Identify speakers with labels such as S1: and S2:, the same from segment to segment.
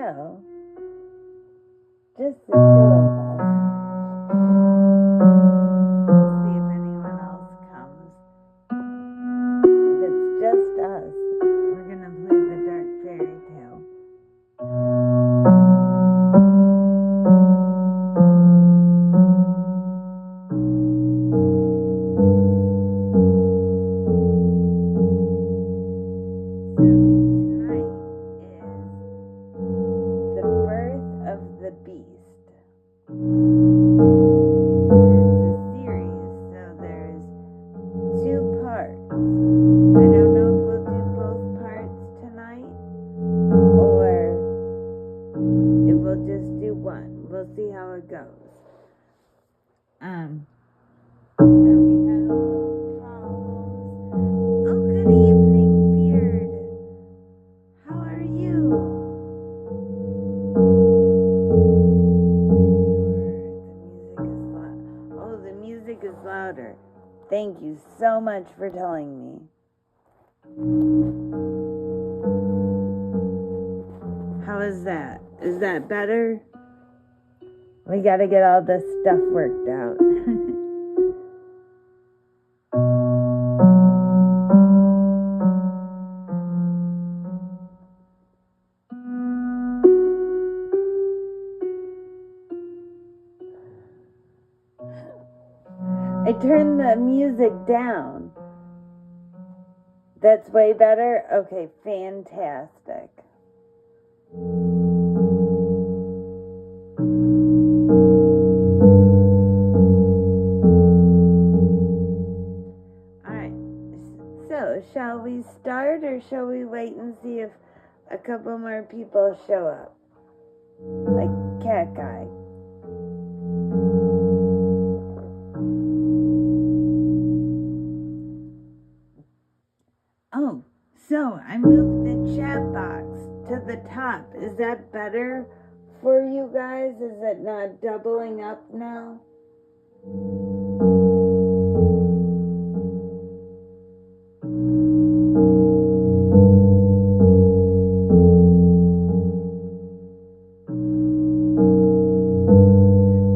S1: chill. Just the two of us. We'll see if anyone else comes. If it's just us, we're gonna play the Dark Fairy Tale. Thank you so much for telling me. How is that? Is that better? We gotta get all this stuff worked out. I turned the music down. That's way better? Okay, fantastic. Alright, so shall we start or shall we wait and see if a couple more people show up? Like Cat Guy. Oh, so I moved the chat box to the top. Is that better for you guys? Is it not doubling up now?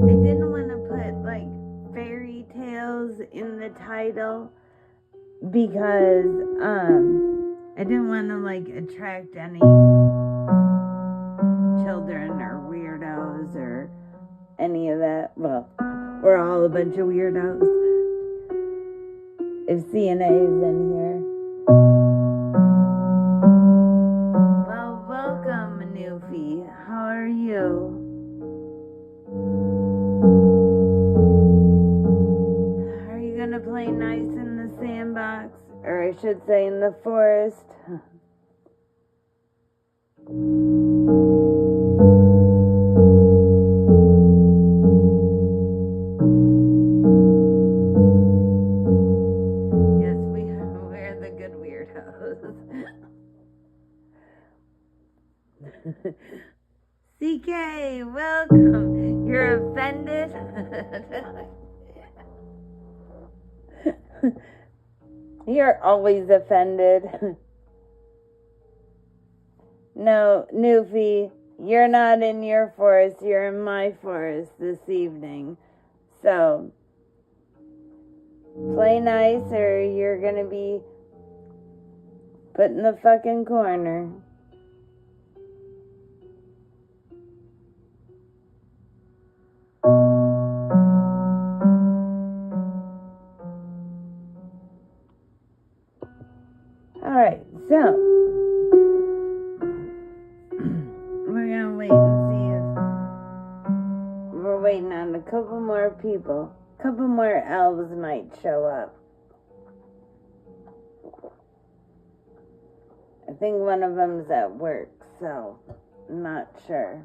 S1: I didn't want to put like fairy tales in the title, because I didn't want to like attract any children or weirdos or any of that. Well, we're all a bunch of weirdos. If CNA's in here. Well, welcome, Newfie. How are you? Are you gonna play nice in the sandbox? Or I should say in the forest. Yes, we're the good weirdos. CK, welcome. You're offended? You're always offended. No, Newfie, you're not in your forest. You're in my forest this evening. So, play nice or you're gonna be put in the fucking corner. Alright, so we're gonna wait and see if we're waiting on a couple more people. A couple more elves might show up. I think one of them's at work, so I'm not sure.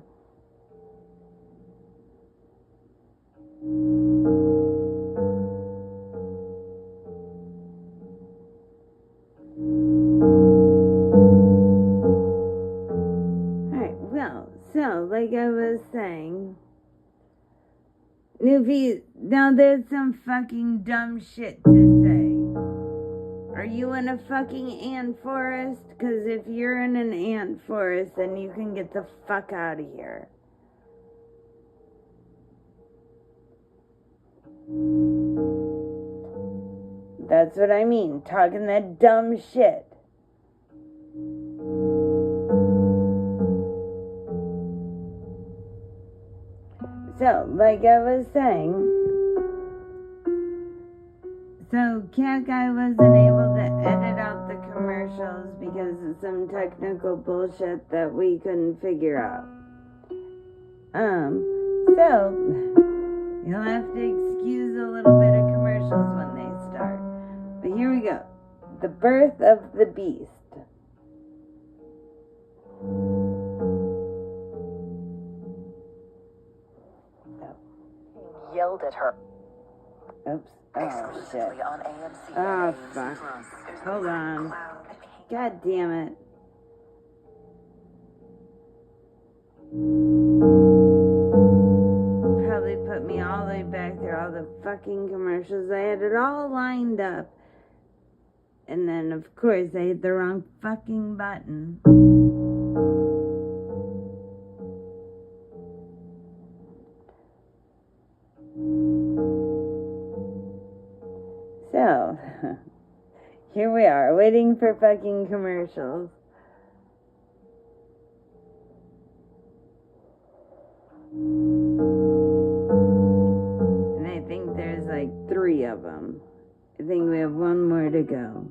S1: So, like I was saying, Newfie, now there's some fucking dumb shit to say. Are you in a fucking ant forest? Because if you're in an ant forest, then you can get the fuck out of here. That's what I mean, talking that dumb shit. So, like I was saying, so Cat Guy wasn't able to edit out the commercials because of some technical bullshit that we couldn't figure out. So you'll have to excuse a little bit of commercials when they start. But here we go. The Birth of the Beast.
S2: Yelled at her.
S1: Oops. Oh, shit. Oh, fuck. Hold on. God damn it. Probably put me all the way back through all the fucking commercials. I had it all lined up. And then, of course, I hit the wrong fucking button. So, here we are, waiting for fucking commercials. And I think there's like 3 of them. I think we have 1 more to go.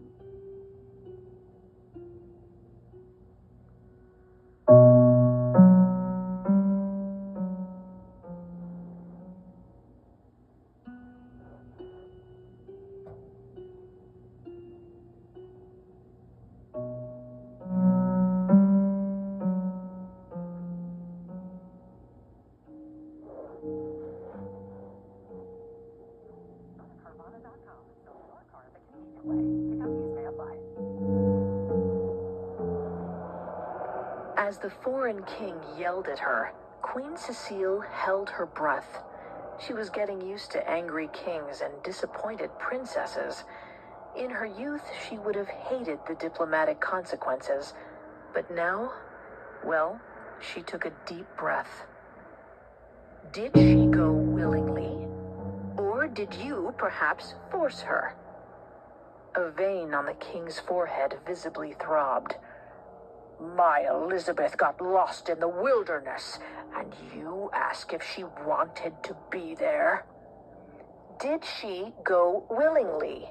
S2: As the foreign king yelled at her, Queen Cecile held her breath. She was getting used to angry kings and disappointed princesses. In her youth, she would have hated the diplomatic consequences. But now, well, she took a deep breath. Did she go willingly? Or did you perhaps force her? A vein on the king's forehead visibly throbbed. My Elizabeth got lost in the wilderness, and you ask if she wanted to be there? Did she go willingly?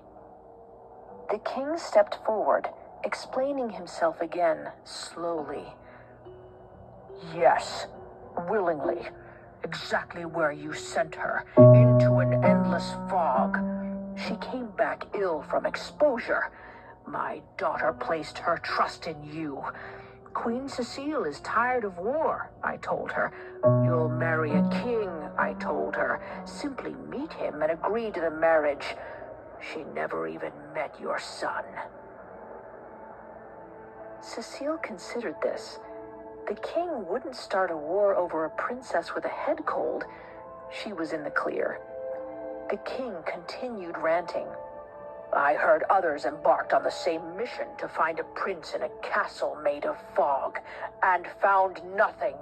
S2: The king stepped forward, explaining himself again, slowly. Yes, willingly. Exactly where you sent her, into an endless fog. She came back ill from exposure. My daughter placed her trust in you. Queen Cecile is tired of war, I told her. You'll marry a king, I told her. Simply meet him and agree to the marriage. She never even met your son. Cecile considered this. The king wouldn't start a war over a princess with a head cold. She was in the clear. The king continued ranting. I heard others embarked on the same mission to find a prince in a castle made of fog, and found nothing.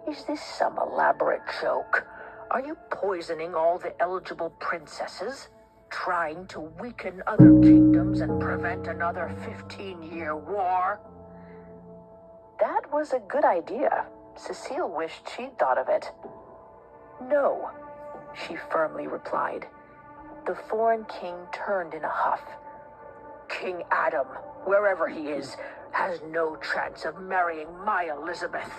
S2: Is this some elaborate joke? Are you poisoning all the eligible princesses? Trying to weaken other kingdoms and prevent another 15-year war? That was a good idea. Cecile wished she'd thought of it. No, she firmly replied. The foreign king turned in a huff. King Adam, wherever he is, has no chance of marrying my Elizabeth.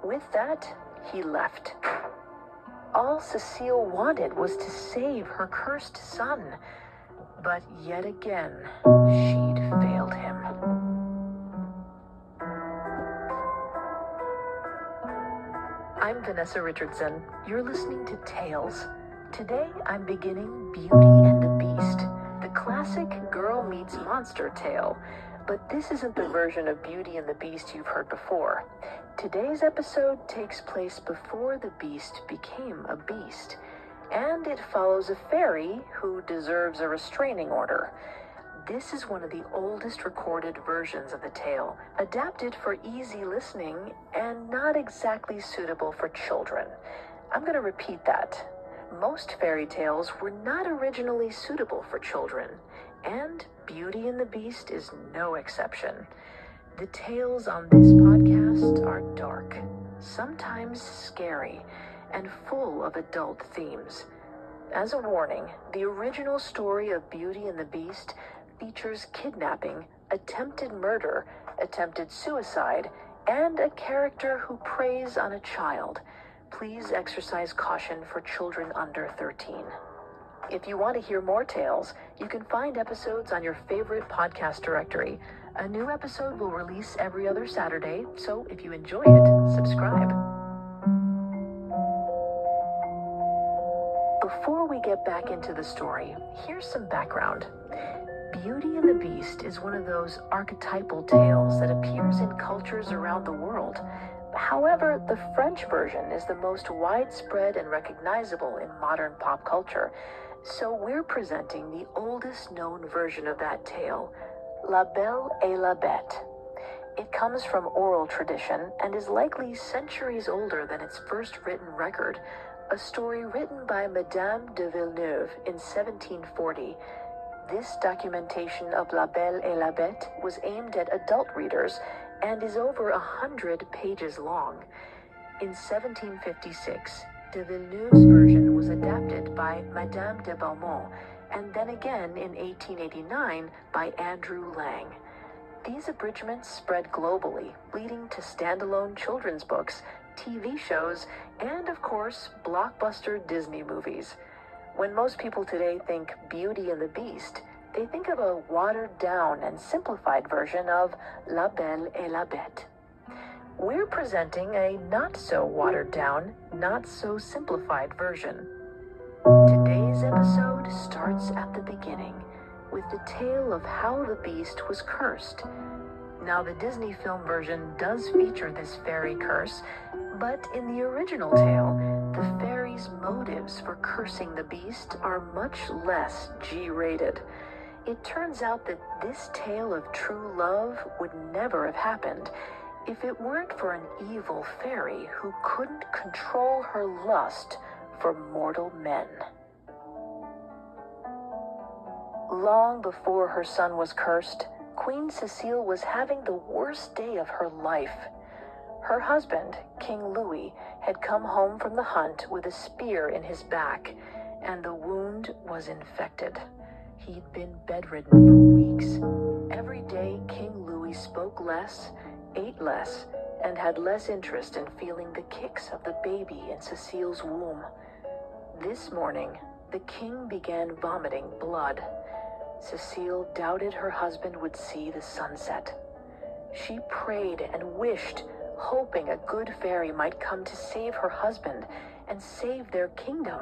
S2: With that, he left. All Cecile wanted was to save her cursed son. But yet again, she'd failed him. I'm Vanessa Richardson. You're listening to Tales. Today, I'm beginning Beauty and the Beast, the classic girl meets monster tale. But this isn't the version of Beauty and the Beast you've heard before. Today's episode takes place before the beast became a beast, and it follows a fairy who deserves a restraining order. This is one of the oldest recorded versions of the tale, adapted for easy listening and not exactly suitable for children. I'm going to repeat that. Most fairy tales were not originally suitable for children, and Beauty and the Beast is no exception. The tales on this podcast are dark, sometimes scary, and full of adult themes. As a warning, the original story of Beauty and the Beast features kidnapping, attempted murder, attempted suicide, and a character who preys on a child. Please exercise caution for children under 13. If you want to hear more tales, you can find episodes on your favorite podcast directory. A new episode will release every other Saturday, so if you enjoy it, subscribe. Before we get back into the story, here's some background. Beauty and the Beast is one of those archetypal tales that appears in cultures around the world. However, the French version is the most widespread and recognizable in modern pop culture, so we're presenting the oldest known version of that tale, La Belle et la Bête. It comes from oral tradition and is likely centuries older than its first written record, a story written by Madame de Villeneuve in 1740. This documentation of La Belle et la Bête was aimed at adult readers and is over 100 pages long. In 1756, de Villeneuve's version was adapted by Madame de Beaumont, and then again in 1889 by Andrew Lang. These abridgments spread globally, leading to standalone children's books, TV shows, and of course, blockbuster Disney movies. When most people today think Beauty and the Beast, they think of a watered-down and simplified version of La Belle et la Bête. We're presenting a not-so-watered-down, not-so-simplified version. Today's episode starts at the beginning, with the tale of how the Beast was cursed. Now, the Disney film version does feature this fairy curse, but in the original tale, the fairy's motives for cursing the Beast are much less G-rated. It turns out that this tale of true love would never have happened if it weren't for an evil fairy who couldn't control her lust for mortal men. Long before her son was cursed, Queen Cecile was having the worst day of her life. Her husband, King Louis, had come home from the hunt with a spear in his back, and the wound was infected. He'd been bedridden for weeks. Every day, King Louis spoke less, ate less, and had less interest in feeling the kicks of the baby in Cecile's womb. This morning, the king began vomiting blood. Cecile doubted her husband would see the sunset. She prayed and wished, hoping a good fairy might come to save her husband and save their kingdom.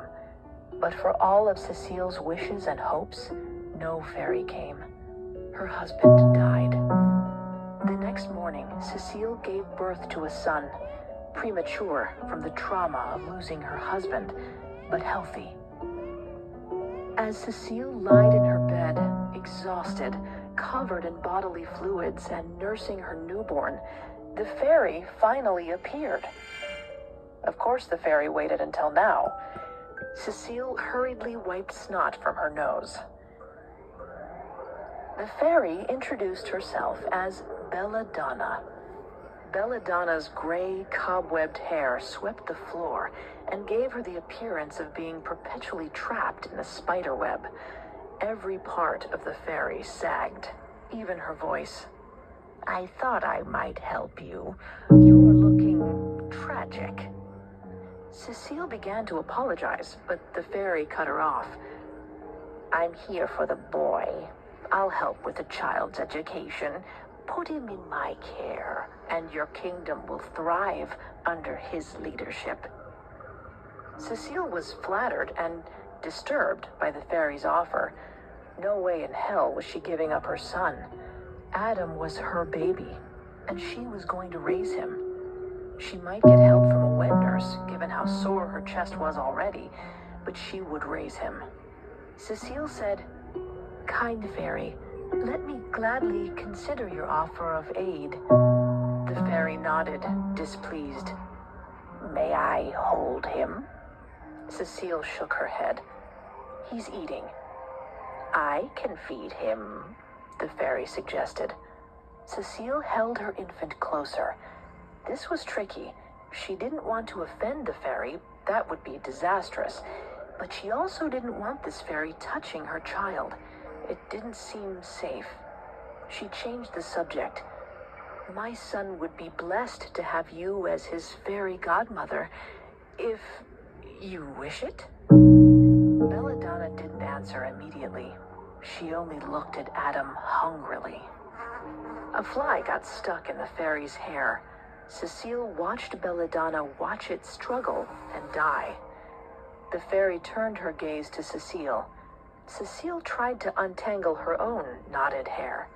S2: But for all of Cecile's wishes and hopes, no fairy came. Her husband died. The next morning, Cecile gave birth to a son, premature from the trauma of losing her husband, but healthy. As Cecile lied in her bed, exhausted, covered in bodily fluids, and nursing her newborn, the fairy finally appeared. Of course, the fairy waited until now. Cecile hurriedly wiped snot from her nose. The fairy introduced herself as Belladonna. Belladonna's gray, cobwebbed hair swept the floor and gave her the appearance of being perpetually trapped in a spider web. Every part of the fairy sagged, even her voice. "I thought I might help you. You're looking tragic." Cecile began to apologize, but the fairy cut her off. "I'm here for the boy. I'll help with the child's education. Put him in my care, and your kingdom will thrive under his leadership." Cecile was flattered and disturbed by the fairy's offer. No way in hell was she giving up her son. Adam was her baby, and she was going to raise him. She might get help from a wet nurse, given how sore her chest was already, but she would raise him. Cecile said, "Kind fairy, Let me gladly consider your offer of aid. The fairy nodded, displeased. May I hold him? Cecile shook her head. He's eating. I can feed him, the fairy suggested. Cecile held her infant closer. This was tricky. She didn't want to offend the fairy. That would be disastrous. But she also didn't want this fairy touching her child. It didn't seem safe. She changed the subject. My son would be blessed to have you as his fairy godmother, if you wish it. Belladonna didn't answer immediately. She only looked at Adam hungrily. A fly got stuck in the fairy's hair. Cecile watched Belladonna watch it struggle and die. The fairy turned her gaze to Cecile. Cecile tried to untangle her own knotted hair.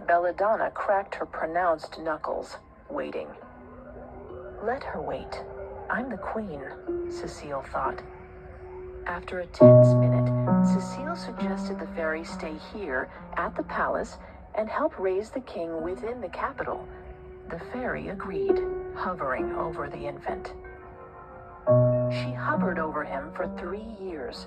S2: Belladonna cracked her pronounced knuckles, waiting. Let her wait. I'm the queen, Cecile thought. After a tense minute, Cecile suggested the fairy stay here at the palace and help raise the king within the capital. The fairy agreed, hovering over the infant. She hovered over him for 3 years.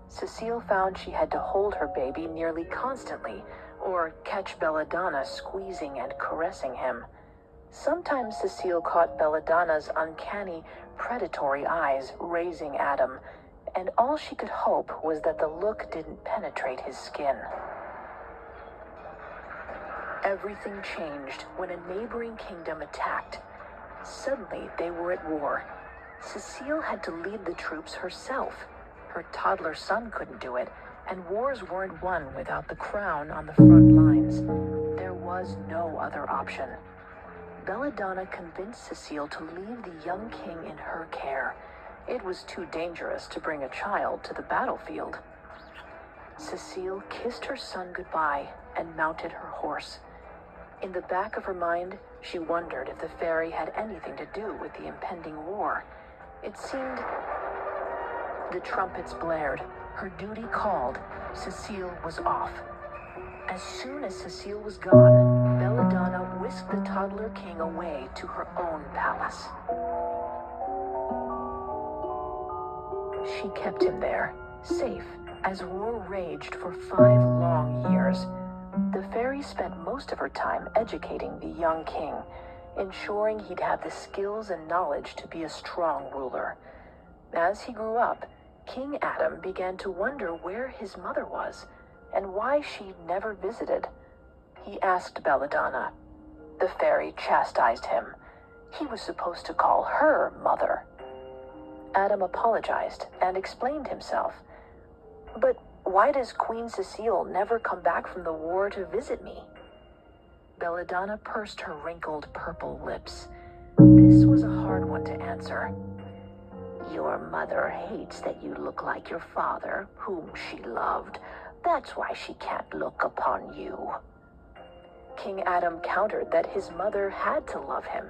S2: Cecile found she had to hold her baby nearly constantly, or catch Belladonna squeezing and caressing him. Sometimes Cecile caught Belladonna's uncanny, predatory eyes raising Adam, and all she could hope was that the look didn't penetrate his skin. Everything changed when a neighboring kingdom attacked. Suddenly, they were at war. Cecile had to lead the troops herself. Her toddler son couldn't do it, and wars weren't won without the crown on the front lines. There was no other option. Belladonna convinced Cecile to leave the young king in her care. It was too dangerous to bring a child to the battlefield. Cecile kissed her son goodbye and mounted her horse. In the back of her mind, she wondered if the fairy had anything to do with the impending war. It seemed the trumpets blared. Her duty called. Cecile was off. As soon as Cecile was gone, Belladonna whisked the toddler king away to her own palace. She kept him there, safe, as war raged for 5 long years. The fairy spent most of her time educating the young king, ensuring he'd have the skills and knowledge to be a strong ruler. As he grew up, King Adam began to wonder where his mother was and why she'd never visited. He asked Belladonna. The fairy chastised him. He was supposed to call her mother. Adam apologized and explained himself. But why does Queen Cecile never come back from the war to visit me? Belladonna pursed her wrinkled purple lips. This was a hard one to answer. Your mother hates that you look like your father, whom she loved. That's why she can't look upon you. King Adam countered that his mother had to love him.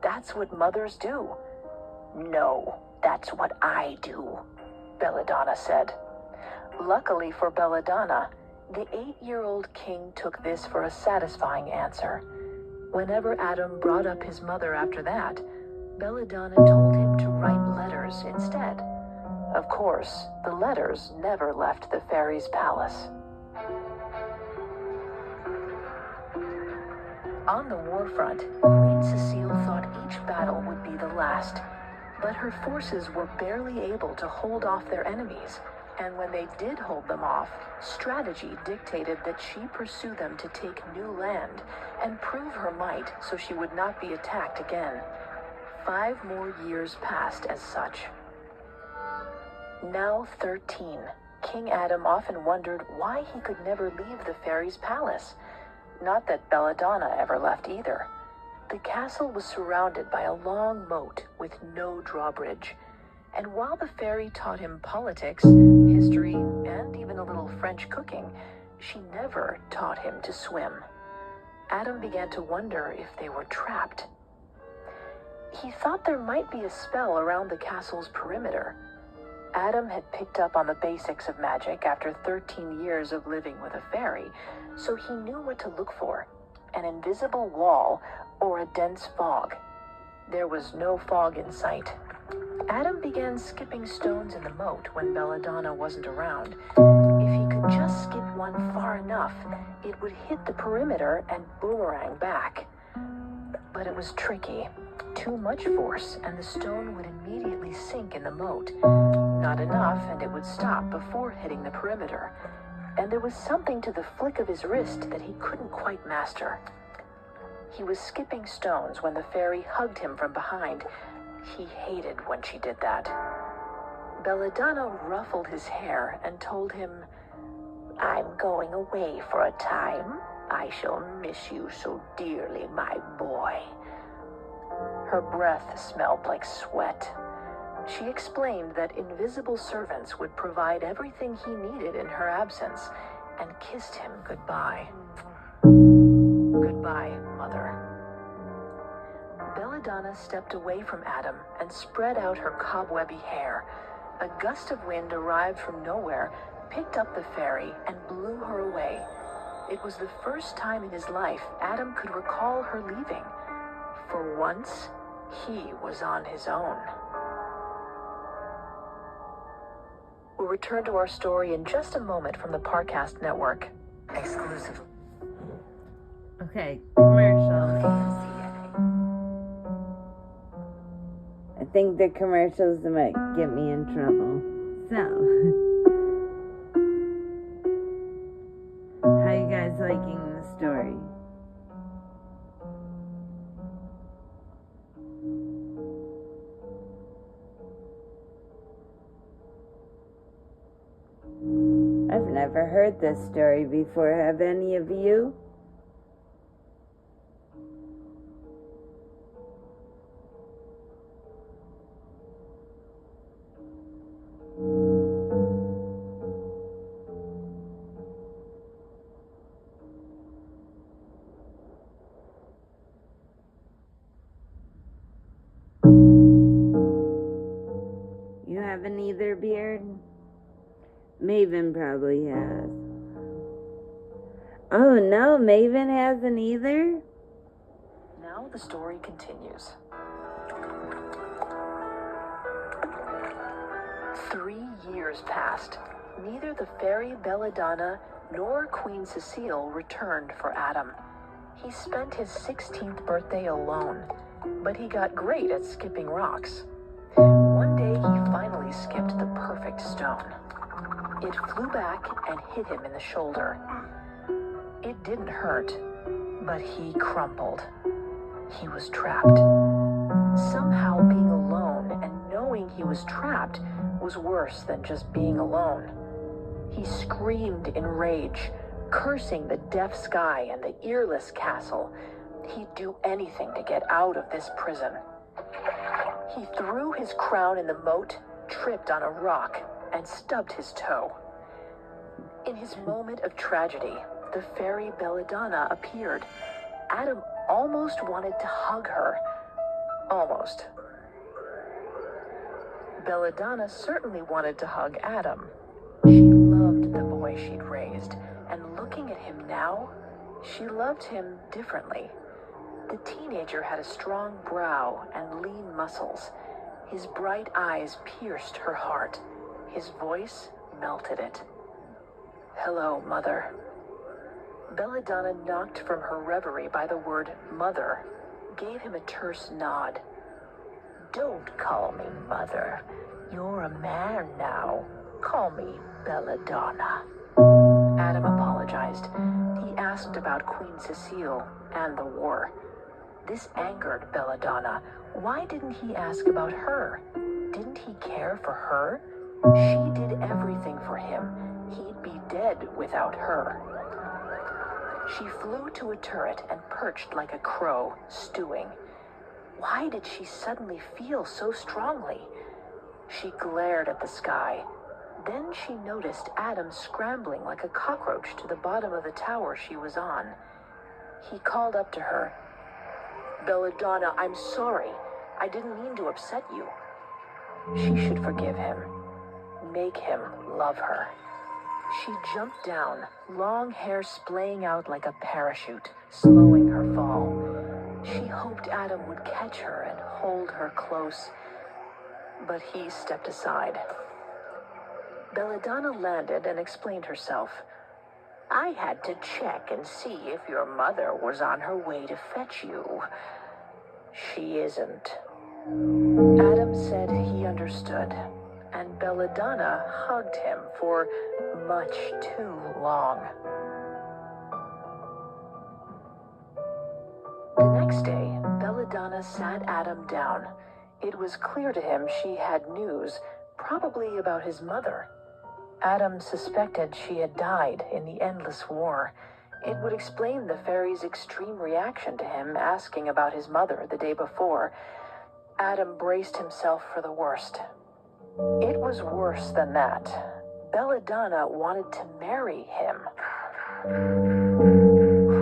S2: That's what mothers do. No, that's what I do, Belladonna said. Luckily for Belladonna, the 8-year-old king took this for a satisfying answer. Whenever Adam brought up his mother after that, Belladonna told him to write letters instead. Of course, the letters never left the fairy's palace. On the war front, Queen Cecile thought each battle would be the last, but her forces were barely able to hold off their enemies, and when they did hold them off, strategy dictated that she pursue them to take new land and prove her might so she would not be attacked again. 5 more years passed as such. Now 13, King Adam often wondered why he could never leave the fairy's palace. Not that Belladonna ever left either. The castle was surrounded by a long moat with no drawbridge. And while the fairy taught him politics, history, and even a little French cooking, she never taught him to swim. Adam began to wonder if they were trapped. He thought there might be a spell around the castle's perimeter. Adam had picked up on the basics of magic after 13 years of living with a fairy, so he knew what to look for: an invisible wall or a dense fog. There was no fog in sight. Adam began skipping stones in the moat when Belladonna wasn't around. If he could just skip one far enough, it would hit the perimeter and boomerang back. But it was tricky. Too much force, and the stone would immediately sink in the moat. Not enough, and it would stop before hitting the perimeter. And there was something to the flick of his wrist that he couldn't quite master. He was skipping stones when the fairy hugged him from behind. He hated when she did that. Belladonna ruffled his hair and told him, "I'm going away for a time. I shall miss you so dearly, my boy." Her breath smelled like sweat. She explained that invisible servants would provide everything he needed in her absence, and kissed him goodbye. "Goodbye, Mother." Belladonna stepped away from Adam and spread out her cobwebby hair. A gust of wind arrived from nowhere, picked up the fairy, and blew her away. It was the first time in his life Adam could recall her leaving. For once, he was on his own. We'll return to our story in just a moment from the Parcast Network. Exclusive.
S1: Okay, commercial. I think the commercials might get me in trouble. So, how you guys liking the story? I've never heard this story before. Have any of you? You haven't either, Beard? Maven probably has. Oh no, Maven hasn't either?
S2: Now the story continues. 3 years passed. Neither the fairy Belladonna nor Queen Cecile returned for Adam. He spent his 16th birthday alone, but he got great at skipping rocks. One day he finally skipped the perfect stone. It flew back and hit him in the shoulder. It didn't hurt, but he crumpled. He was trapped. Somehow being alone and knowing he was trapped was worse than just being alone. He screamed in rage, cursing the deaf sky and the earless castle. He'd do anything to get out of this prison. He threw his crown in the moat, tripped on a rock, and stubbed his toe. In his moment of tragedy, the fairy Belladonna appeared. Adam almost wanted to hug her. Almost. Belladonna certainly wanted to hug Adam. She loved the boy she'd raised, and looking at him now, she loved him differently. The teenager had a strong brow and lean muscles. His bright eyes pierced her heart. His voice melted it. "Hello, Mother." Belladonna, knocked from her reverie by the word mother, gave him a terse nod. "Don't call me Mother. You're a man now. Call me Belladonna." Adam apologized. He asked about Queen Cecile and the war. This angered Belladonna. Why didn't he ask about her? Didn't he care for her? She did everything for him. He'd be dead without her. She flew to a turret and perched like a crow, stewing. Why did she suddenly feel so strongly? She glared at the sky. Then she noticed Adam scrambling like a cockroach to the bottom of the tower she was on. He called up to her. "Belladonna, I'm sorry. I didn't mean to upset you." She should forgive him. make him love her. She jumped down, long hair splaying out like a parachute, slowing her fall. She hoped Adam would catch her and hold her close, but he stepped aside. Belladonna landed and explained herself. I had to check and see if your mother was on her way to fetch you. She isn't. Adam said he understood, and Belladonna hugged him for much too long. The next day, Belladonna sat Adam down. It was clear to him she had news, probably about his mother. Adam suspected she had died in the endless war. It would explain the fairy's extreme reaction to him asking about his mother the day before. Adam braced himself for the worst. It was worse than that. Belladonna wanted to marry him.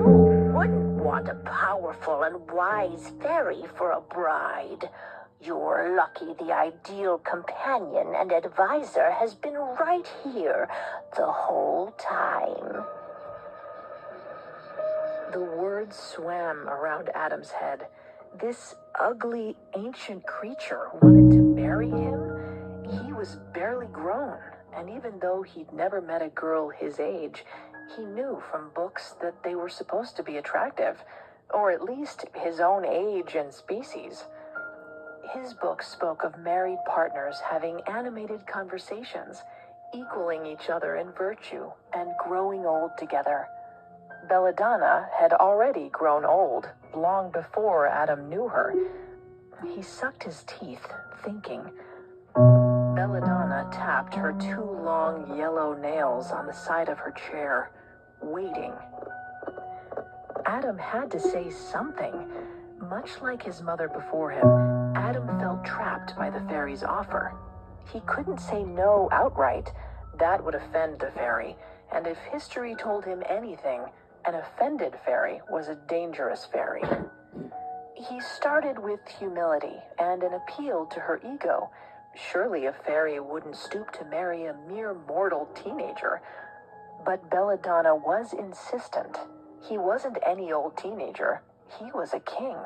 S2: Who wouldn't want a powerful and wise fairy for a bride? You're lucky the ideal companion and advisor has been right here the whole time. The words swam around Adam's head. This ugly, ancient creature wanted to marry him? He was barely grown, and even though he'd never met a girl his age, he knew from books that they were supposed to be attractive, or at least his own age and species. His book spoke of married partners having animated conversations, equaling each other in virtue, and growing old together. Belladonna had already grown old, long before Adam knew her. He sucked his teeth, thinking. Belladonna tapped her two long yellow nails on the side of her chair, waiting. Adam had to say something. Much like his mother before him, Adam felt trapped by the fairy's offer. He couldn't say no outright. That would offend the fairy, and if history told him anything, an offended fairy was a dangerous fairy. He started with humility and an appeal to her ego. Surely a fairy wouldn't stoop to marry a mere mortal teenager. But Belladonna was insistent. He wasn't any old teenager. He was a king.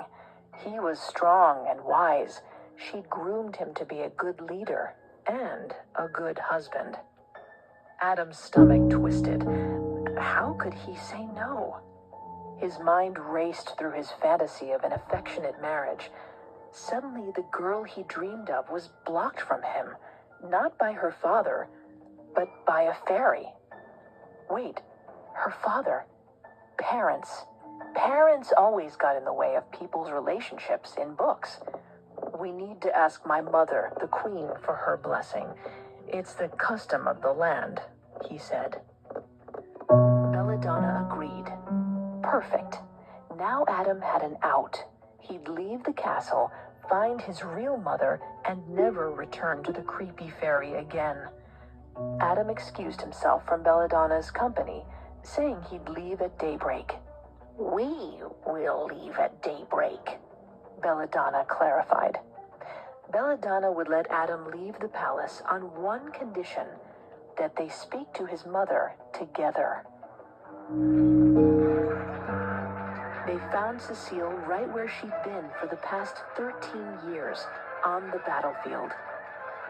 S2: He was strong and wise. She'd groomed him to be a good leader and a good husband. Adam's stomach twisted. How could he say no? His mind raced through his fantasy of an affectionate marriage. Suddenly, the girl he dreamed of was blocked from him, not by her father, but by a fairy. Wait, her father. Parents. Parents always got in the way of people's relationships in books. We need to ask my mother, the queen, for her blessing. It's the custom of the land, he said. Belladonna agreed. Perfect. Now Adam had an out. He'd leave the castle, find his real mother, and never return to the creepy fairy again. Adam excused himself from Belladonna's company, saying he'd leave at daybreak. We will leave at daybreak, Belladonna clarified. Belladonna would let Adam leave the palace on one condition, that they speak to his mother together. They found Cecile right where she'd been for the past 13 years, on the battlefield.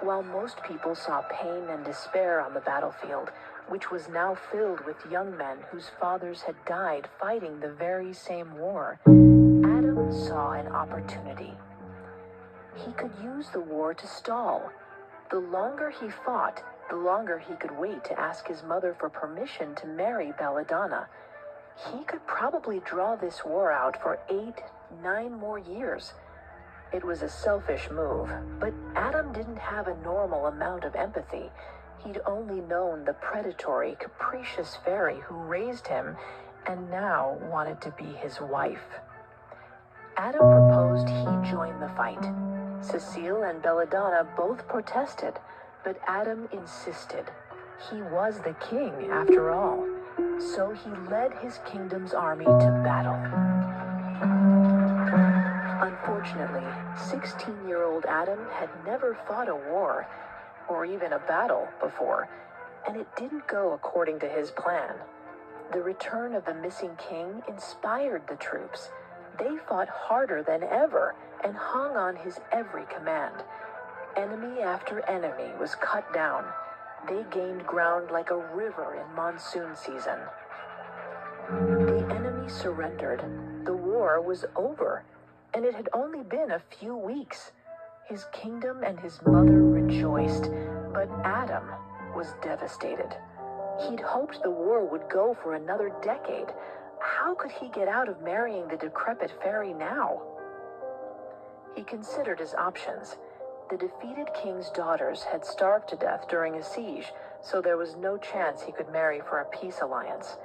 S2: While most people saw pain and despair on the battlefield, which was now filled with young men whose fathers had died fighting the very same war, Adam saw an opportunity. He could use the war to stall. The longer he fought, the longer he could wait to ask his mother for permission to marry Belladonna. He could probably draw this war out for 8-9 more years. It was a selfish move, but Adam didn't have a normal amount of empathy. He'd only known the predatory, capricious fairy who raised him and now wanted to be his wife. Adam proposed he join the fight. Cecile and Belladonna both protested, but Adam insisted. He was the king, after all, so he led his kingdom's army to battle. Unfortunately, 16-year-old Adam had never fought a war. or even a battle before, and it didn't go according to his plan. The return of the missing king inspired the troops. They fought harder than ever and hung on his every command. Enemy after enemy was cut down. They gained ground like a river in monsoon season. The enemy surrendered. The war was over, and it had only been a few weeks. His kingdom and his mother rejoiced, but Adam was devastated. He'd hoped the war would go for another decade. How could he get out of marrying the decrepit fairy now? He considered his options. The defeated king's daughters had starved to death during a siege, so there was no chance he could marry for a peace alliance.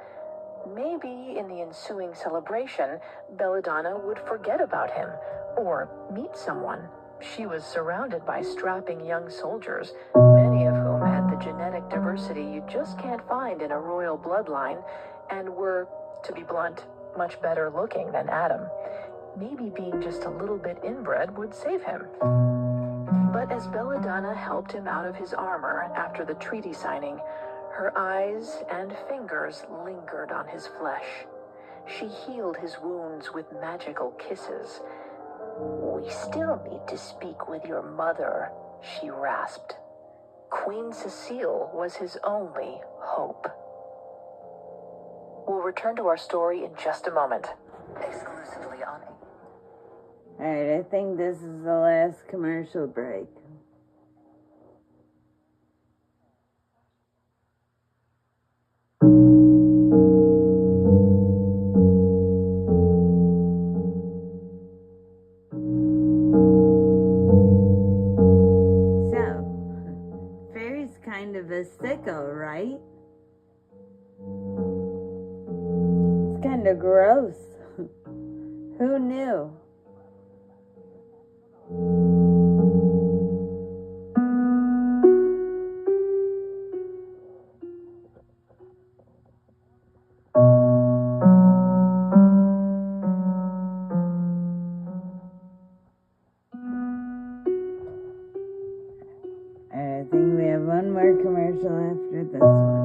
S2: Maybe in the ensuing celebration, Belladonna would forget about him, or meet someone. She was surrounded by strapping young soldiers, many of whom had the genetic diversity you just can't find in a royal bloodline, and were, to be blunt, much better looking than Adam. Maybe being just a little bit inbred would save him. But as Belladonna helped him out of his armor after the treaty signing, her eyes and fingers lingered on his flesh. She healed his wounds with magical kisses. "We still need to speak with your mother," she rasped. Queen Cecile was his only hope. We'll return to our story in just a moment. Exclusively on...
S1: Alright, I think this is the last commercial break. So, Fairy's kind of a sicko, right? It's kind of gross. Who knew? I think we have one more commercial after this one.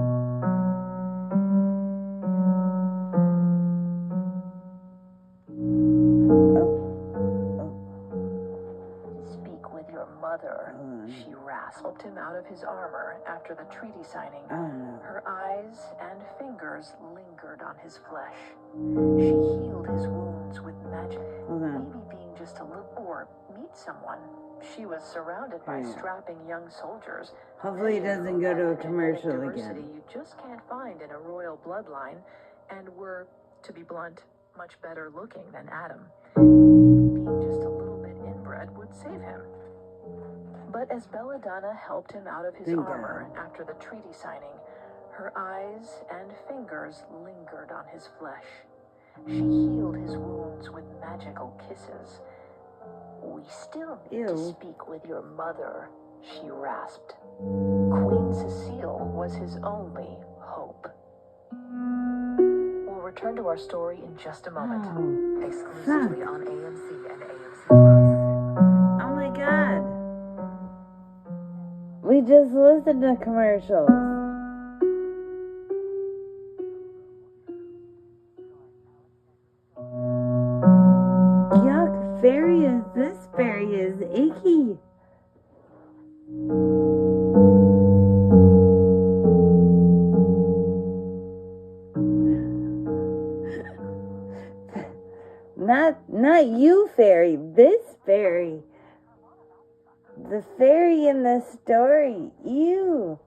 S2: Speak with your mother, she rasped him out of his armor after the treaty signing. Her eyes and fingers lingered on his flesh. She healed his wounds with magic. Maybe being just a little, or meet someone. She was surrounded by strapping young soldiers.
S1: Hopefully he doesn't go to a commercial again.
S2: You just can't find in a royal bloodline, and were, to be blunt, much better looking than Adam. Maybe being just a little bit inbred would save him. But as Belladonna helped him out of his armor after the treaty signing, her eyes and fingers lingered on his flesh. She healed his wounds with magical kisses. "We still need to speak with your mother," she rasped. Queen Cecile was his only hope. We'll return to our story in just a moment. Exclusively on AMC and AMC+.
S1: Oh my god. We just listened to commercials. Yuck, this fairy is icky. Not you, fairy. This fairy. The fairy in the story. Ew.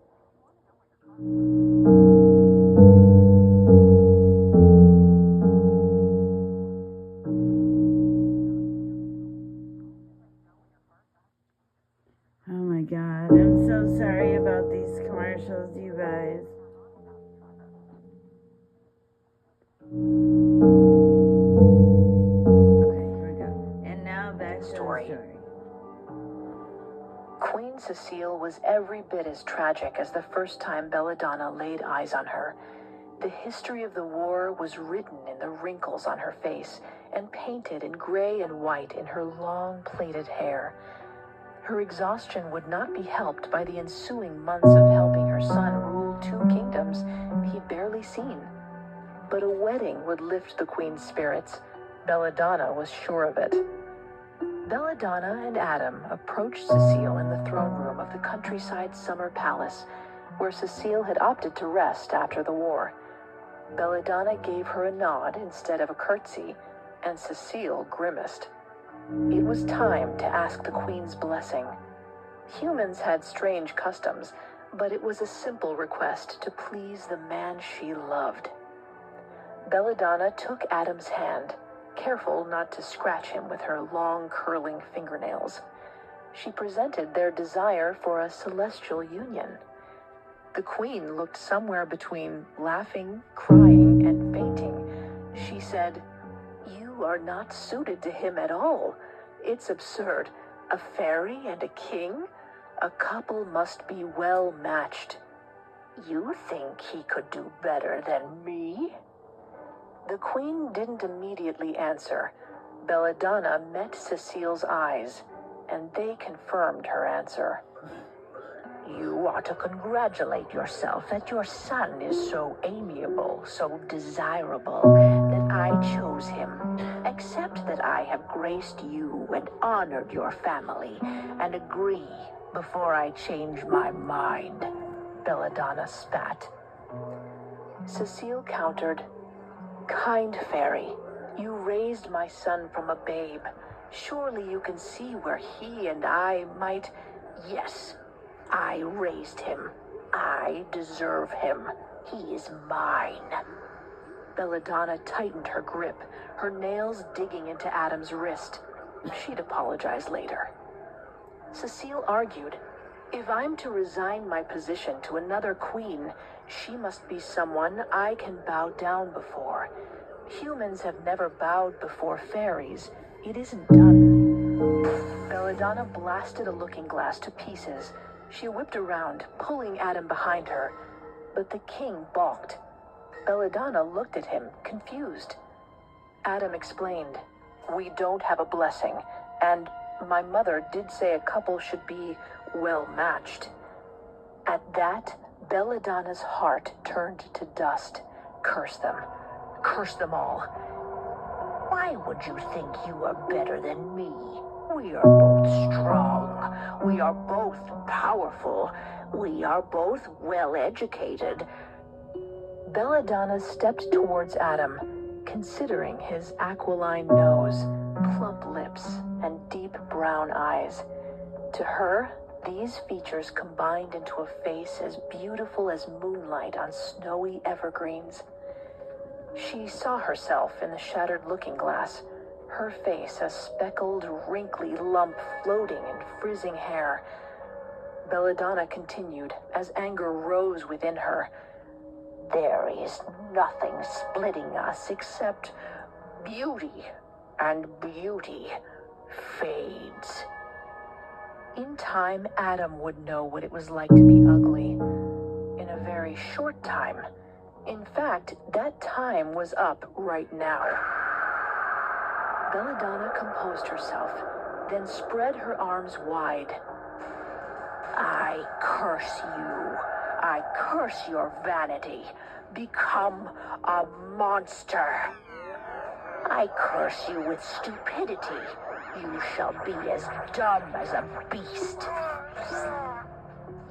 S1: Oh my god. I'm so sorry about these commercials, you guys.
S2: Queen Cecile was every bit as tragic as the first time Belladonna laid eyes on her. The history of the war was written in the wrinkles on her face and painted in gray and white in her long plaited hair. Her exhaustion would not be helped by the ensuing months of helping her son rule 2 kingdoms he'd barely seen. But a wedding would lift the queen's spirits. Belladonna was sure of it. Belladonna and Adam approached Cecile in the throne room of the countryside summer palace, where Cecile had opted to rest after the war. Belladonna gave her a nod instead of a curtsy, and Cecile grimaced. It was time to ask the queen's blessing. Humans had strange customs, but it was a simple request to please the man she loved. Belladonna took Adam's hand, careful not to scratch him with her long, curling fingernails. She presented their desire for a celestial union. The queen looked somewhere between laughing, crying, and fainting. She said, "You are not suited to him at all. It's absurd. A fairy and a king? A couple must be well matched. You think he could do better than me?" The queen didn't immediately answer. Belladonna met Cecile's eyes, and they confirmed her answer. "You ought to congratulate yourself that your son is so amiable, so desirable, that I chose him. Accept that I have graced you and honored your family, and agree before I change my mind." Belladonna spat. Cecile countered, "Kind fairy, you raised my son from a babe. Surely you can see where he and I might—" "Yes, I raised him. I deserve him. He is mine." Belladonna tightened her grip, her nails digging into Adam's wrist. She'd apologize later. Cecile argued, "If I'm to resign my position to another queen, she must be someone I can bow down before. Humans have never bowed before fairies. It isn't done." Belladonna blasted a looking glass to pieces. She whipped around, pulling Adam behind her, but the king balked. Belladonna looked at him, confused. Adam explained, "We don't have a blessing, and my mother did say a couple should be well matched." At that, Belladonna's heart turned to dust. Curse them. Curse them all. "Why would you think you are better than me? We are both strong. We are both powerful. We are both well-educated." Belladonna stepped towards Adam, considering his aquiline nose, plump lips, and deep brown eyes. To her, these features combined into a face as beautiful as moonlight on snowy evergreens. She saw herself in the shattered looking glass, her face a speckled, wrinkly lump floating in frizzing hair. Belladonna continued as anger rose within her. "There is nothing splitting us except beauty, and beauty fades." In time, Adam would know what it was like to be ugly. In a very short time. In fact, that time was up right now. Belladonna composed herself, then spread her arms wide. "I curse you. I curse your vanity. Become a monster. I curse you with stupidity. You shall be as dumb as a beast.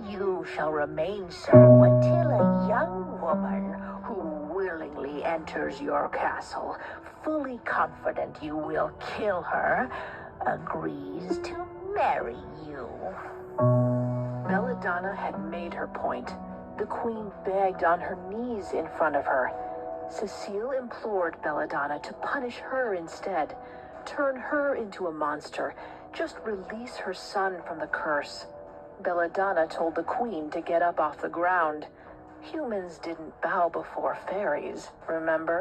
S2: You shall remain so until a young woman who willingly enters your castle, fully confident you will kill her, agrees to marry you." Belladonna had made her point. The queen begged on her knees in front of her. Cecile implored Belladonna to punish her instead, turn her into a monster, just release her son from the curse. Belladonna told the queen to get up off the ground. Humans didn't bow before fairies, remember?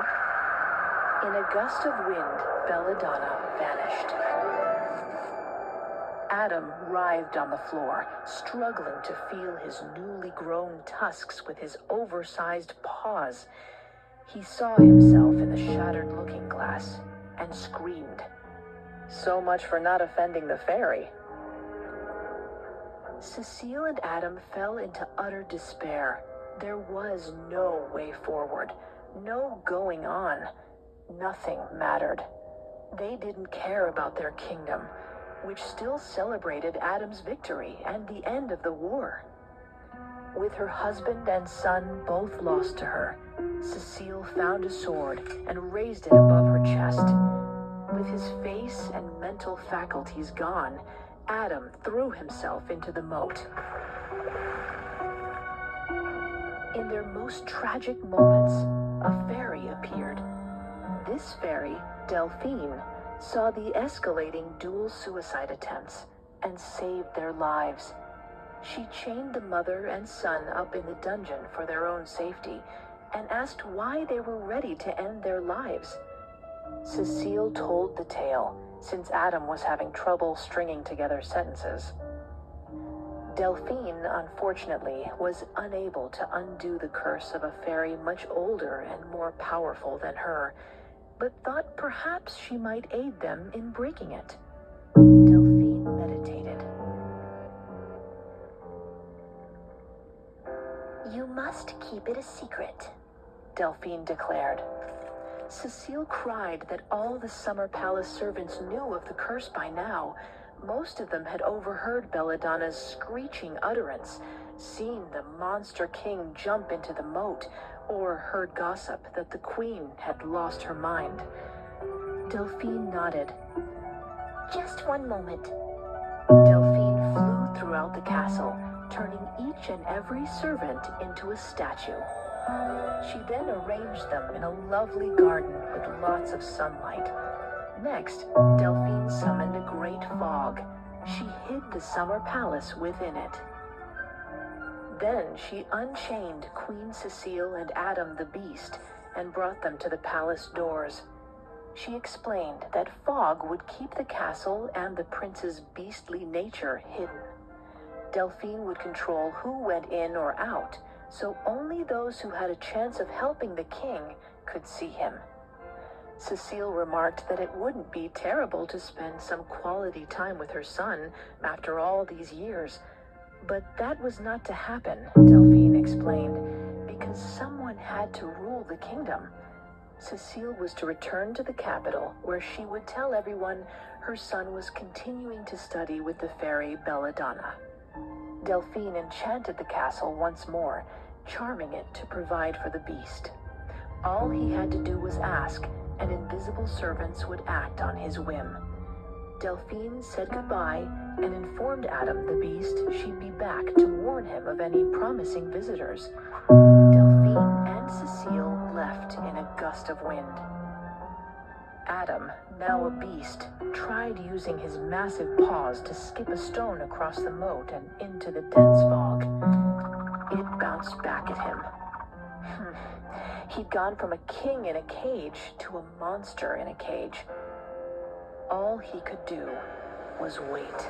S2: In a gust of wind, Belladonna vanished. Adam writhed on the floor, struggling to feel his newly grown tusks with his oversized paws. He saw himself in the shattered looking glass and screamed. So much for not offending the fairy. Cecile and Adam fell into utter despair. There was no way forward, no going on. Nothing mattered. They didn't care about their kingdom, which still celebrated Adam's victory and the end of the war. With her husband and son both lost to her, Cecile found a sword and raised it above her chest. With his face and mental faculties gone, Adam threw himself into the moat. In their most tragic moments, a fairy appeared. This fairy, Delphine, saw the escalating dual suicide attempts and saved their lives. She chained the mother and son up in the dungeon for their own safety and asked why they were ready to end their lives. Cecile told the tale, since Adam was having trouble stringing together sentences. Delphine, unfortunately, was unable to undo the curse of a fairy much older and more powerful than her, but thought perhaps she might aid them in breaking it. Delphine meditated. "You must keep it a secret," Delphine declared. Cecile cried that all the Summer Palace servants knew of the curse by now. Most of them had overheard Belladonna's screeching utterance, seen the monster king jump into the moat, or heard gossip that the queen had lost her mind. Delphine nodded. "Just one moment." Delphine flew throughout the castle, turning each and every servant into a statue. She then arranged them in a lovely garden with lots of sunlight. Next, Delphine summoned a great fog. She hid the summer palace within it. Then she unchained Queen Cecile and Adam the Beast and brought them to the palace doors. She explained that fog would keep the castle and the prince's beastly nature hidden. Delphine would control who went in or out, so only those who had a chance of helping the king could see him. Cecile remarked that it wouldn't be terrible to spend some quality time with her son after all these years. But that was not to happen, Delphine explained, because someone had to rule the kingdom. Cecile was to return to the capital, where she would tell everyone her son was continuing to study with the fairy Belladonna. Delphine enchanted the castle once more, charming it to provide for the beast. All he had to do was ask, and invisible servants would act on his whim. Delphine said goodbye and informed Adam the Beast she'd be back to warn him of any promising visitors. Delphine and Cecile left in a gust of wind. Adam, now a beast, tried using his massive paws to skip a stone across the moat and into the dense fog. It bounced back at him. He'd gone from a king in a cage to a monster in a cage. All he could do was wait.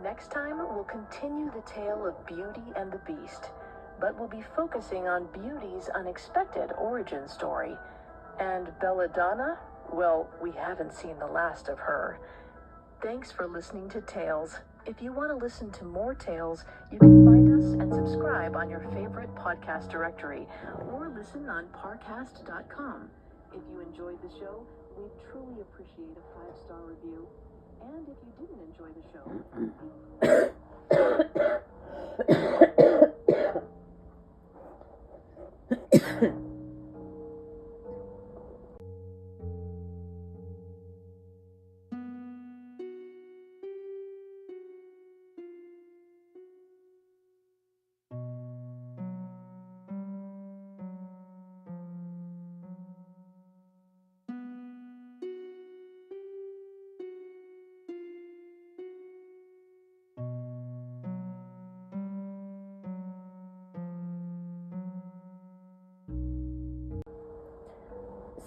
S2: Next time, we'll continue the tale of Beauty and the Beast, but we'll be focusing on Beauty's unexpected origin story. And Belladonna? Well, we haven't seen the last of her. Thanks for listening to Tales. If you want to listen to more tales, you can find us and subscribe on your favorite podcast directory, or listen on parcast.com. If you enjoyed the show, we'd truly appreciate a 5-star review. And if you didn't enjoy the show...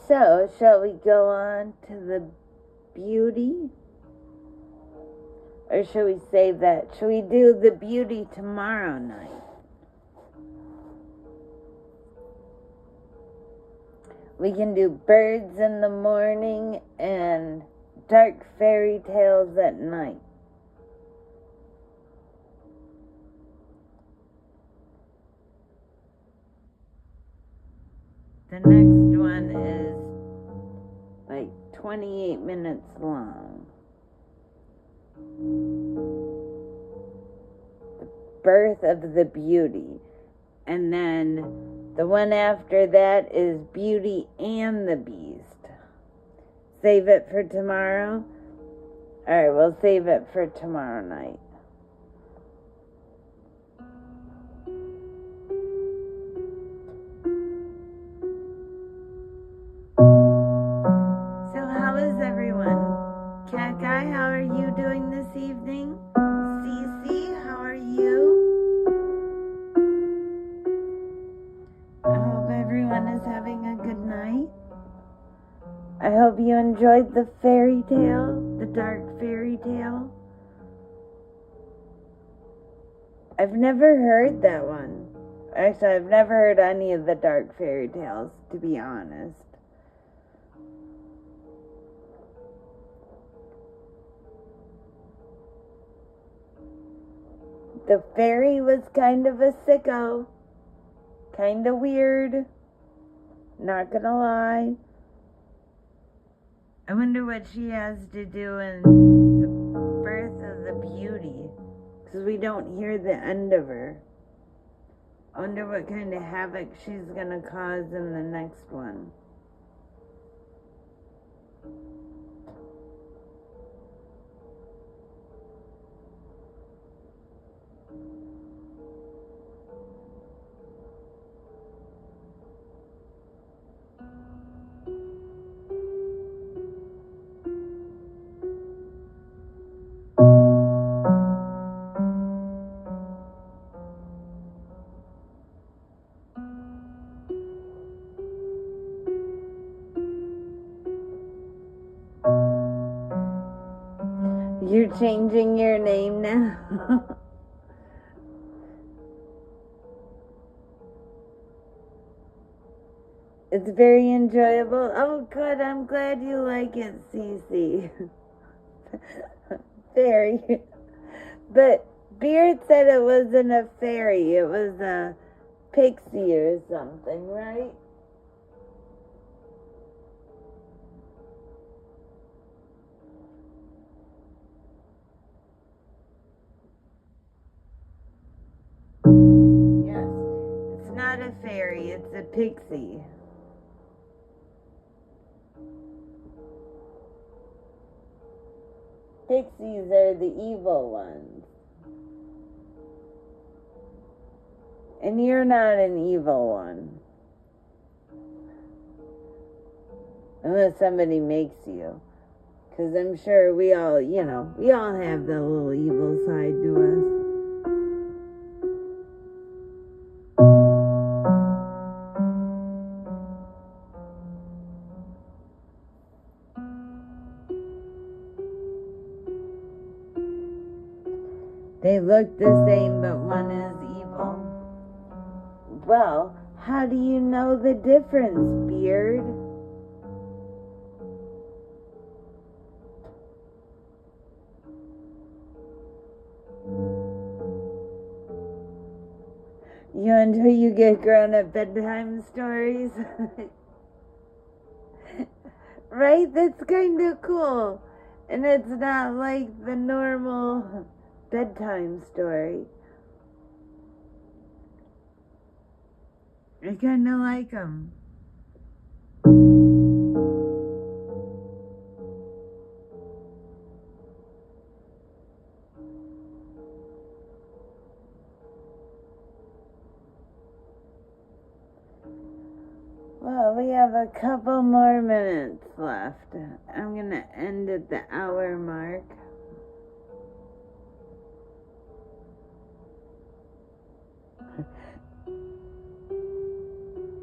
S1: So, shall we go on to the Beauty? Or shall we save that? Shall we do the Beauty tomorrow night? We can do birds in the morning and dark fairy tales at night. The next one is like 28 minutes long. The Birth of the Beauty. And then the one after that is Beauty and the Beast. Save it for tomorrow? Alright, we'll save it for tomorrow night. So how is everyone? Cat Guy, how are you doing this evening? Cece, how are you? I hope everyone is having a good night. I hope you enjoyed the fairy tale, the dark fairy tale. I've never heard that one. Actually, I've never heard any of the dark fairy tales, to be honest. The fairy was kind of a sicko. Kind of weird. Not gonna lie. I wonder what she has to do in the birth of the beauty. Because we don't hear the end of her. I wonder what kind of havoc she's gonna cause in the next one. You're changing your name now? It's very enjoyable. Oh, good. I'm glad you like it, Cece. Fairy. But Beard said it wasn't a fairy. It was a pixie or something, right? Yes. It's not a fairy. It's a pixie. Pixies are the evil ones. And you're not an evil one. Unless somebody makes you. Because I'm sure we all, we all have the little evil side to us. They look the same, but one is evil. Well, how do you know the difference, Beard? Until you get grown-up bedtime stories? Right? That's kind of cool. And it's not like the normal bedtime story. I kind of like them. Well, we have a couple more minutes left. I'm going to end at the hour mark.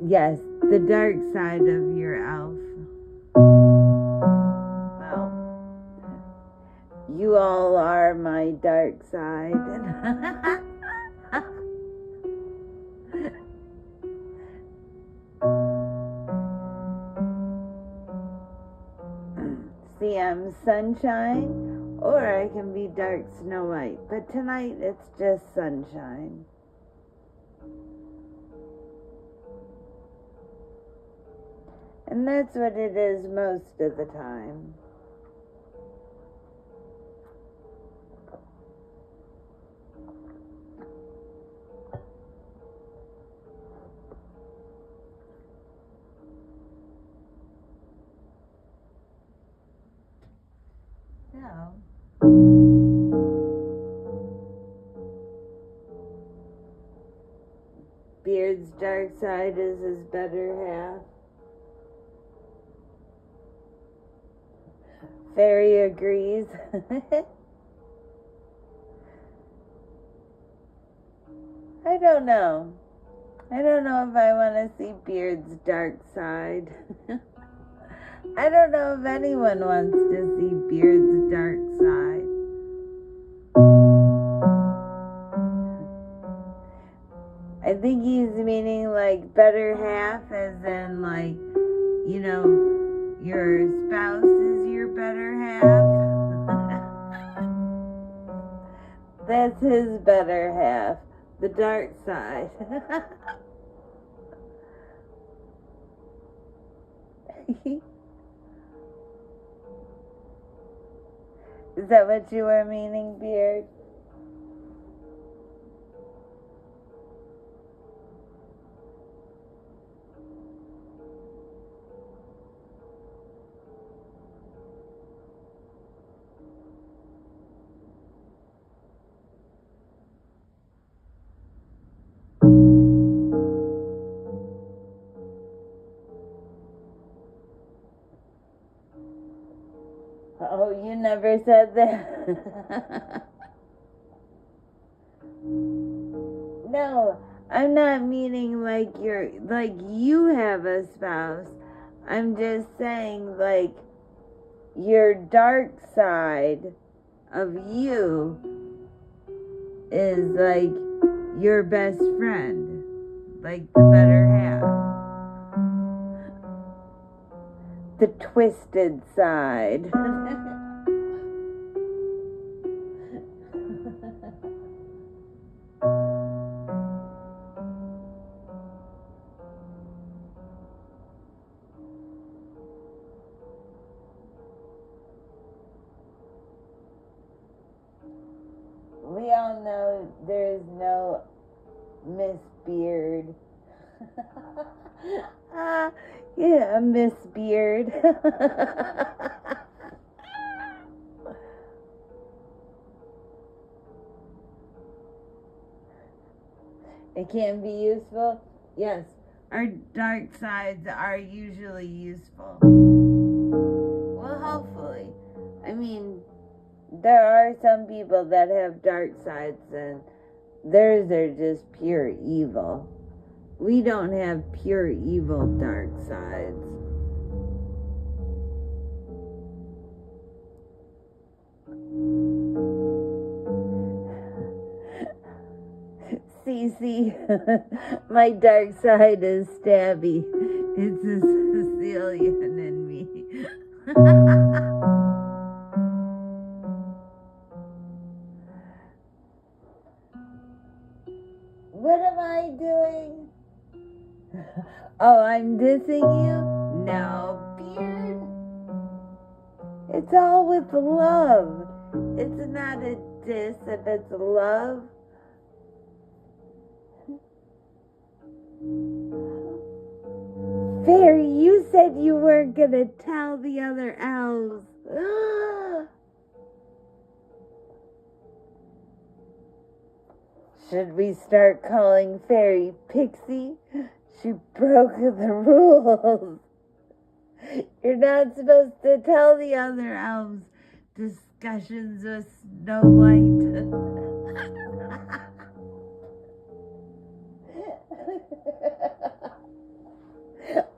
S1: Yes, the dark side of your elf. Well, you all are my dark side. see I'm sunshine, or I can be dark Snow White. But tonight it's just sunshine. And that's what it is most of the time. So, Beard's dark side is his better half. Fairy agrees. I don't know. I don't know if I want to see Beard's dark side. I don't know if anyone wants to see Beard's dark side. I think he's meaning like better half, as in like, you know, your spouse is your better half. That's his better half, the dark side. Is that what you were meaning, Beard? Oh, you never said that. No, I'm not meaning like you have a spouse. I'm just saying like your dark side of you is like your best friend, like the better half. The twisted side. We all know there's no Miss Beard. Yeah, Miss Beard. It can be useful. Yes, our dark sides are usually useful. Well, hopefully. I mean, there are some people that have dark sides and theirs are just pure evil. We don't have pure evil dark sides. Cece, my dark side is stabby. It's a Sicilian in me. What am I doing? Oh, I'm dissing you? No, Beard. It's all with love. It's not a diss if it's love. Fairy, you said you weren't gonna tell the other elves. Should we start calling Fairy Pixie? She broke the rules. You're not supposed to tell the other elves discussions with Snow White.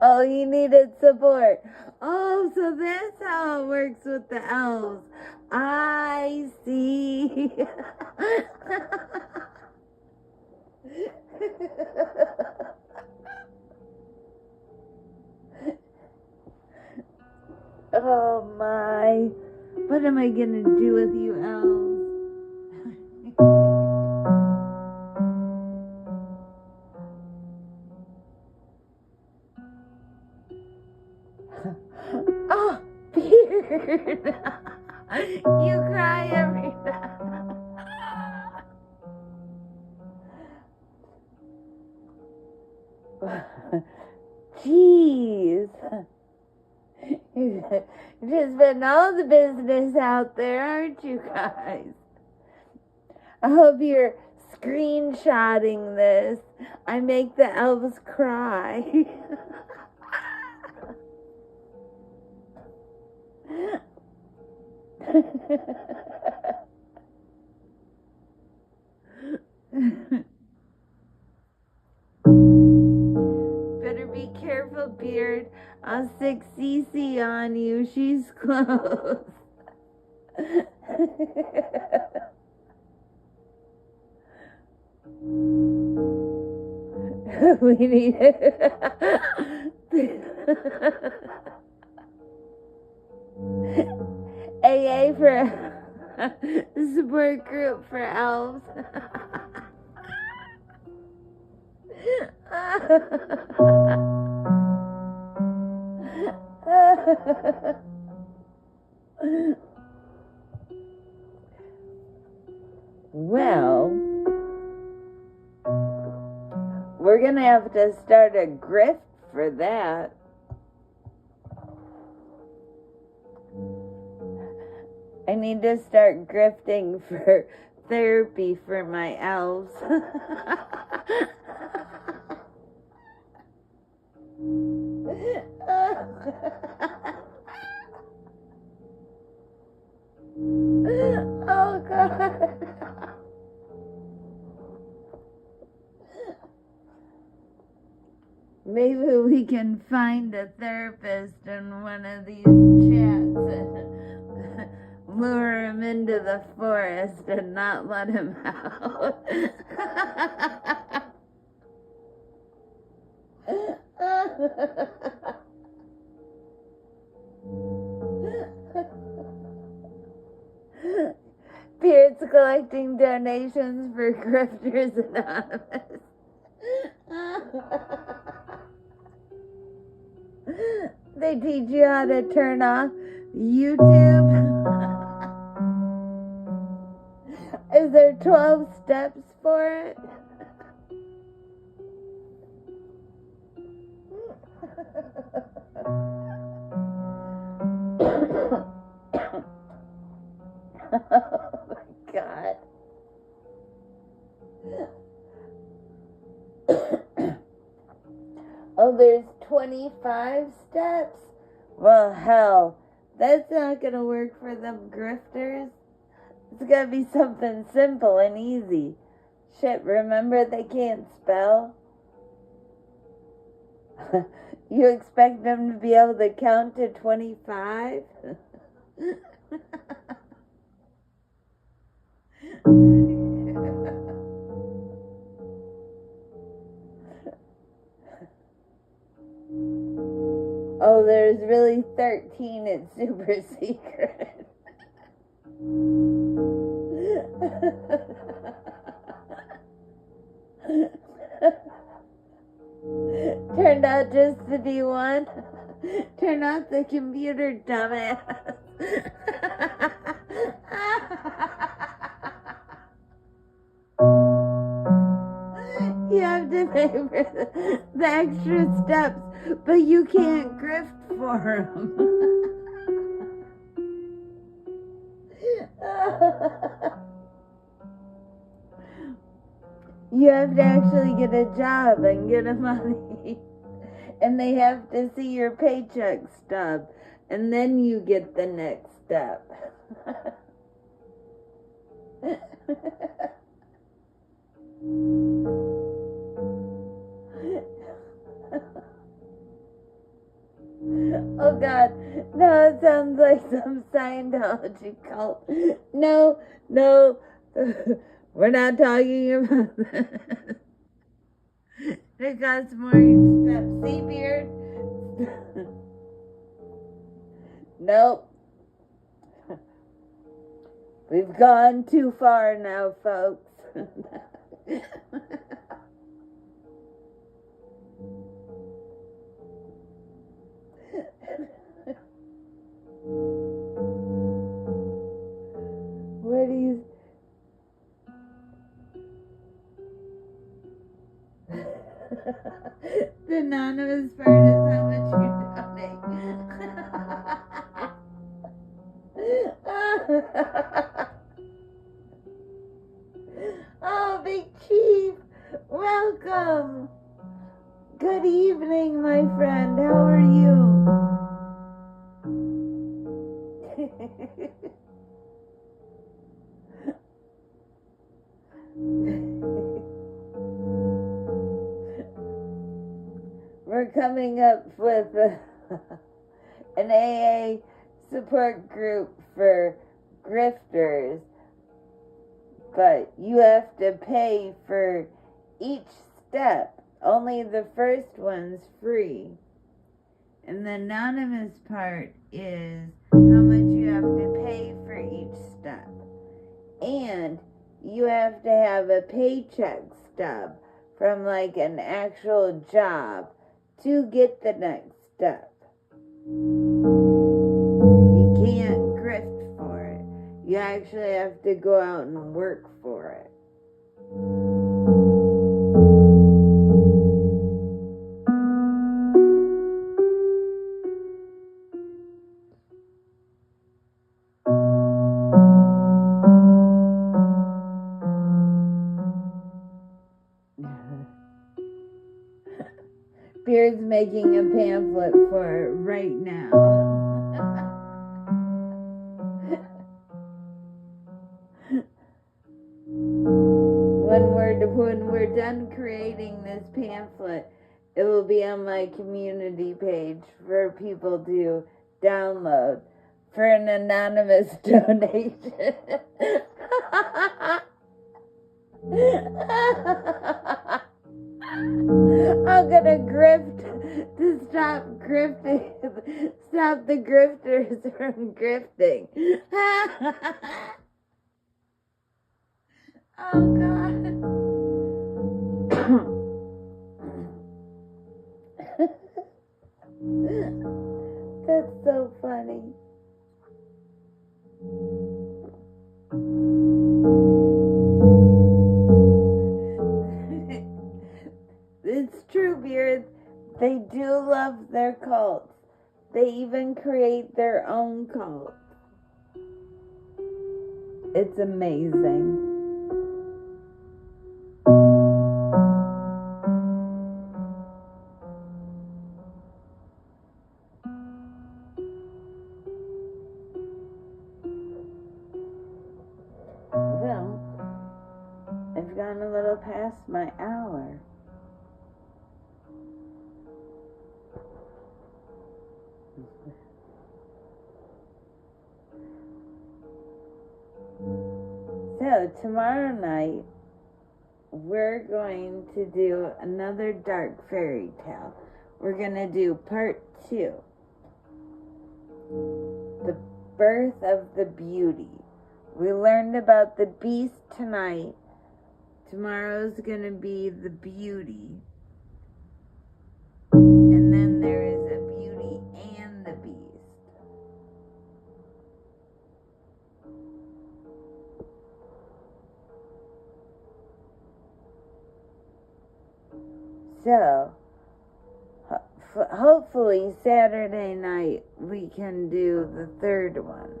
S1: Oh, he needed support. Oh, so that's how it works with the elves. I see. Oh my. What am I gonna do with you elves? Oh, Beard. You cry every night. Jeez. You've just been all the business out there, aren't you guys? I hope you're screenshotting this. I make the elves cry. Better be careful, Beard. I'll stick Cece on you. She's close. We need AA for support group for elves. Well, we're gonna have to start a grift for that. I need to start grifting for therapy for my elves. Oh God. Maybe we can find a therapist in one of these chats and lure him into the forest and not let him out. Beard's collecting donations for Grifters Anonymous. They teach you how to turn off YouTube. Is there 12 steps for it? Oh my God. Oh, there's 25 steps? Well, hell, that's not gonna work for them grifters. It's gotta be something simple and easy. Shit, remember they can't spell? You expect them to be able to count to 25? Oh, there's really 13. It's super secret. Turned out just to be one. Turn off the computer, dumbass. You have to pay for the extra steps, but you can't grift for them. You have to actually get a job and get money. And they have to see your paycheck stub. And then you get the next step. Oh God, no, it sounds like some Scientology cult. No, we're not talking about that. It costs more each step. See, Beard? Nope. We've gone too far now, folks. What do you... The anonymous part is how much you donate. Oh, Big Chief, welcome. Good evening, my friend. How are you? We're coming up with an AA support group for grifters, but you have to pay for each step. Only the first one's free. And the anonymous part is how much you have to pay for each step. And you have to have a paycheck stub from like an actual job to get the next step. You can't grift for it. You actually have to go out and work for it. Beard's making a pamphlet for it right now. When we're done creating this pamphlet, it will be on my community page for people to download for an anonymous donation. I'm gonna grift to stop the grifters from grifting. Oh God. That's so funny. It's true, Beard. They do love their cults. They even create their own cults. It's amazing. Well, I've gone a little past my hour. So, tomorrow night, we're going to do another dark fairy tale. We're going to do part 2. The birth of the beauty. We learned about the beast tonight. Tomorrow's going to be the beauty. And then there is a beauty and the beast. So, hopefully Saturday night we can do the third one.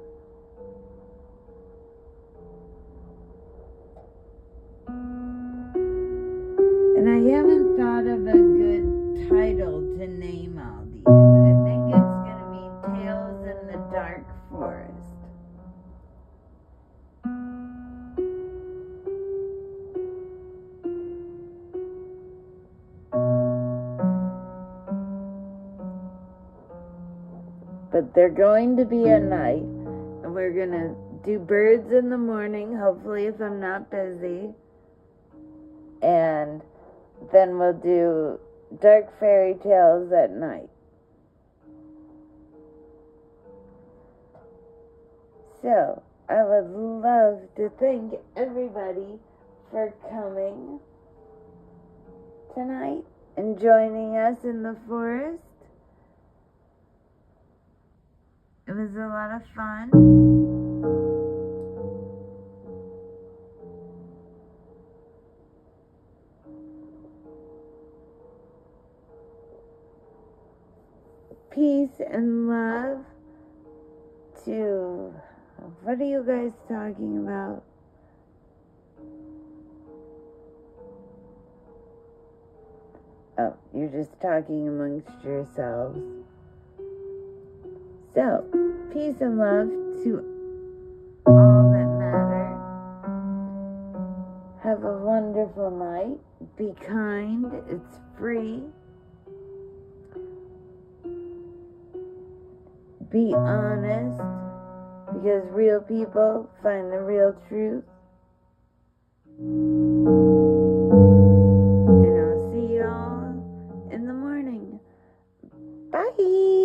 S1: And I haven't thought of a good title to name all these. I think it's going to be Tales in the Dark Forest. But they're going to be at night, and we're going to do birds in the morning, hopefully if I'm not busy. And then we'll do dark fairy tales at night. So, I would love to thank everybody for coming tonight and joining us in the forest. It was a lot of fun. Peace and love to... What are you guys talking about? Oh, you're just talking amongst yourselves. So, peace and love to all that matter. Have a wonderful night. Be kind. It's free. Be honest, because real people find the real truth. And I'll see y'all in the morning. Bye.